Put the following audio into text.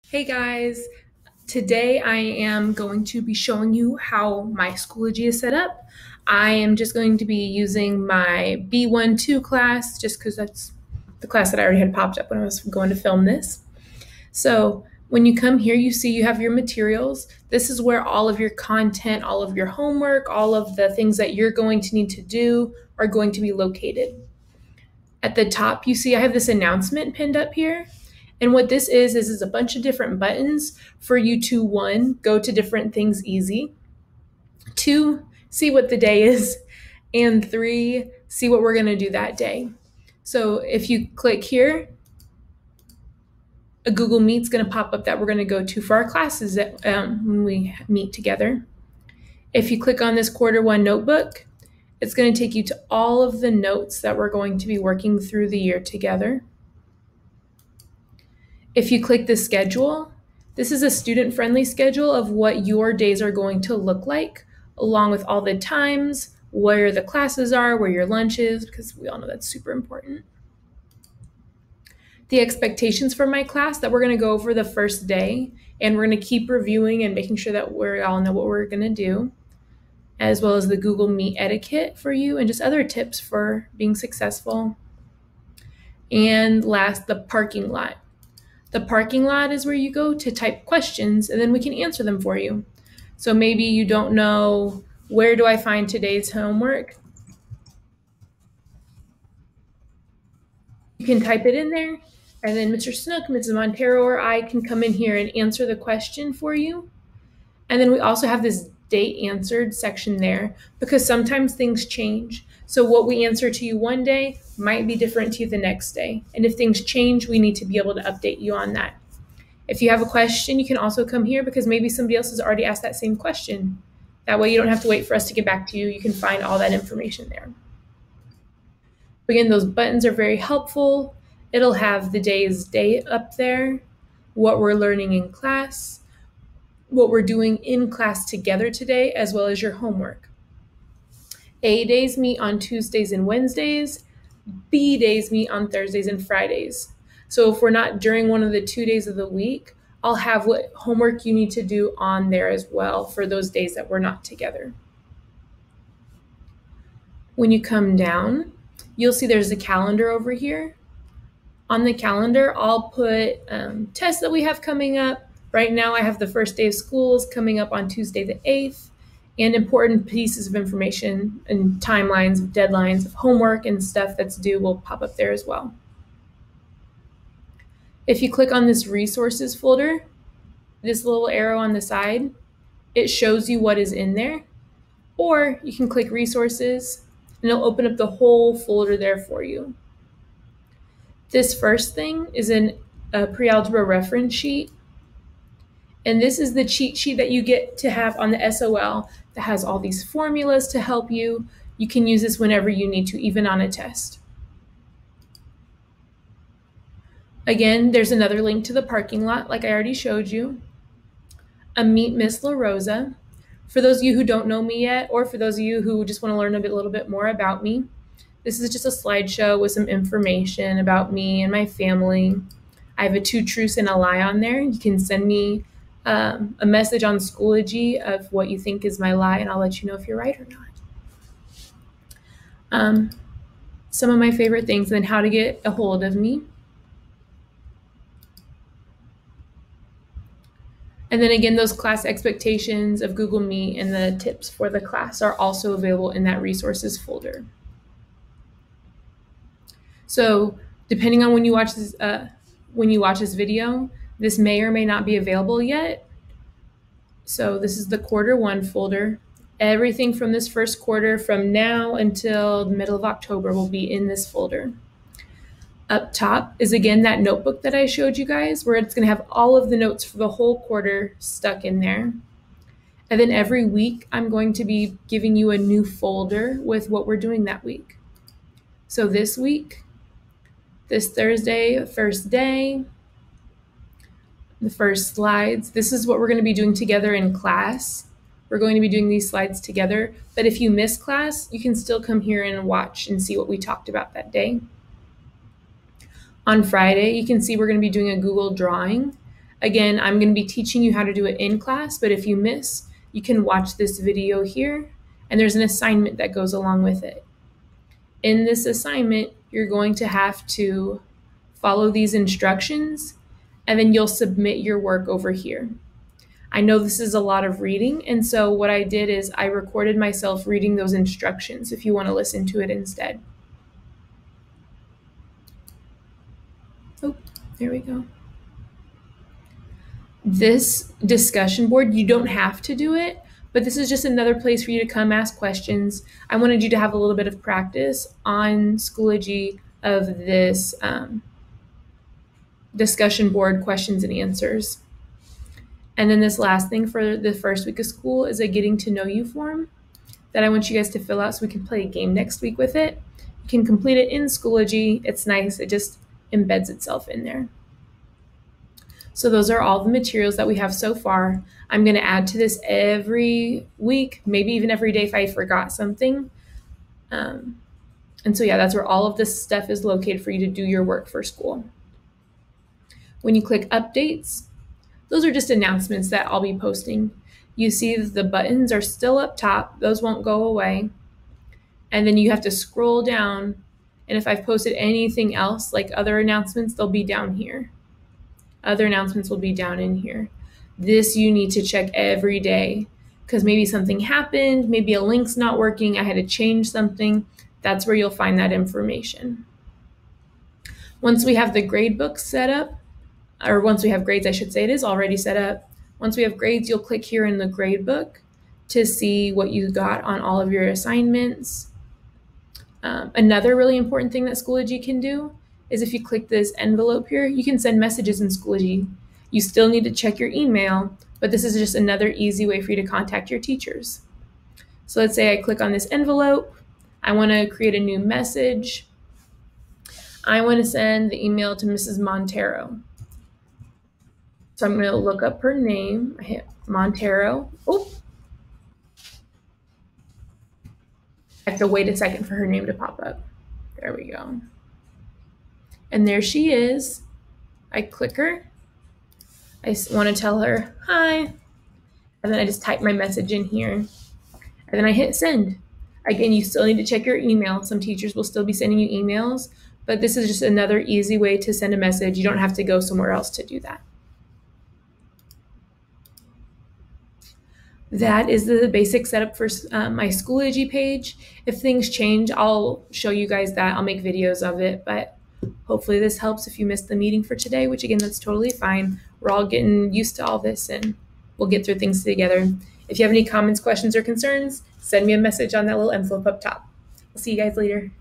Hey guys, today I am going to be showing you how my Schoology is set up. I am just going to be using my B1-2 class just because that's the class that I already had popped up when I was going to film this. So when you come here, you see you have your materials. This is where all of your content, all of your homework, all of the things that you're going to need to do are going to be located. At the top, you see I have this announcement pinned up here. And what this is a bunch of different buttons for you to, one, go to different things easy, two, see what the day is, and three, see what we're going to do that day. So if you click here, a Google Meet's going to pop up that we're going to go to for our classes when we meet together. If you click on this quarter one notebook, it's going to take you to all of the notes that we're going to be working through the year together. If you click the schedule, this is a student-friendly schedule of what your days are going to look like, along with all the times, where the classes are, where your lunch is, because we all know that's super important. The expectations for my class that we're going to go over the first day, and we're going to keep reviewing and making sure that we all know what we're going to do, as well as the Google Meet etiquette for you and just other tips for being successful. And last, the parking lot. The parking lot is where you go to type questions and then we can answer them for you. So maybe you don't know, where do I find today's homework? You can type it in there and then Mr. Snook, Mrs. Montero, or I can come in here and answer the question for you. And then we also have this date answered section there because sometimes things change. So what we answer to you one day might be different to you the next day. And if things change, we need to be able to update you on that. If you have a question, you can also come here because maybe somebody else has already asked that same question. That way you don't have to wait for us to get back to you. You can find all that information there. Again, those buttons are very helpful. It'll have the day's date up there, what we're learning in class, what we're doing in class together today, as well as your homework. A days meet on Tuesdays and Wednesdays. B days meet on Thursdays and Fridays. So if we're not during one of the 2 days of the week, I'll have what homework you need to do on there as well for those days that we're not together. When you come down, you'll see there's a calendar over here. On the calendar, I'll put tests that we have coming up. Right now, I have the first day of schools coming up on Tuesday the 8th, and important pieces of information and timelines, deadlines of homework and stuff that's due will pop up there as well. If you click on this resources folder, this little arrow on the side, it shows you what is in there. Or you can click resources and it'll open up the whole folder there for you. This first thing is a pre-algebra reference sheet. And this is the cheat sheet that you get to have on the SOL that has all these formulas to help you. You can use this whenever you need to, even on a test. Again, there's another link to the parking lot, like I already showed you. A Meet Miss Larosa. For those of you who don't know me yet, or for those of you who just want to learn a little bit more about me, this is just a slideshow with some information about me and my family. I have a 2 truths and a lie on there. You can send me a message on Schoology of what you think is my lie, and I'll let you know if you're right or not. Some of my favorite things, and then how to get a hold of me. And then again, those class expectations of Google Meet and the tips for the class are also available in that resources folder. So depending on when you watch this video, this may or may not be available yet. So this is the quarter one folder. Everything from this first quarter from now until the middle of October will be in this folder. Up top is again that notebook that I showed you guys where it's going to have all of the notes for the whole quarter stuck in there. And then every week I'm going to be giving you a new folder with what we're doing that week. So this week, this Thursday, first day, the first slides. This is what we're going to be doing together in class. We're going to be doing these slides together, but if you miss class, you can still come here and watch and see what we talked about that day. On Friday, you can see we're going to be doing a Google drawing. Again, I'm going to be teaching you how to do it in class, but if you miss, you can watch this video here, and there's an assignment that goes along with it. In this assignment, you're going to have to follow these instructions, and then you'll submit your work over here. I know this is a lot of reading, and so what I did is I recorded myself reading those instructions if you want to listen to it instead. Oh, there we go. This discussion board, you don't have to do it, but this is just another place for you to come ask questions. I wanted you to have a little bit of practice on Schoology of this discussion board questions and answers. And then this last thing for the first week of school is a getting to know you form that I want you guys to fill out so we can play a game next week with it. You can complete it in Schoology. It's nice. It just embeds itself in there. So those are all the materials that we have so far. I'm going to add to this every week, maybe even every day if I forgot something. And so yeah, that's where all of this stuff is located for you to do your work for school. When you click updates, those are just announcements that I'll be posting. You see that the buttons are still up top. Those won't go away. And then you have to scroll down. And if I've posted anything else, like other announcements, they'll be down here. Other announcements will be down in here. This you need to check every day because maybe something happened, maybe a link's not working, I had to change something. That's where you'll find that information. Once we have the grade book set up, or once we have grades, I should say, it is already set up. Once we have grades, you'll click here in the grade book to see what you got on all of your assignments. Another really important thing that Schoology can do is if you click this envelope here, you can send messages in Schoology. You still need to check your email, but this is just another easy way for you to contact your teachers. So let's say I click on this envelope. I want to create a new message. I want to send the email to Mrs. Montero. So I'm going to look up her name. I hit Montero. Oh, I have to wait a second for her name to pop up. There we go. And there she is. I click her. I want to tell her, hi. And then I just type my message in here. And then I hit send. Again, you still need to check your email. Some teachers will still be sending you emails, but this is just another easy way to send a message. You don't have to go somewhere else to do that. That is the basic setup for my Schoology page. If things change, I'll show you guys that. I'll make videos of it, but hopefully this helps if you missed the meeting for today, which again, that's totally fine. We're all getting used to all this and we'll get through things together. If you have any comments, questions, or concerns, send me a message on that little envelope up top. I'll see you guys later.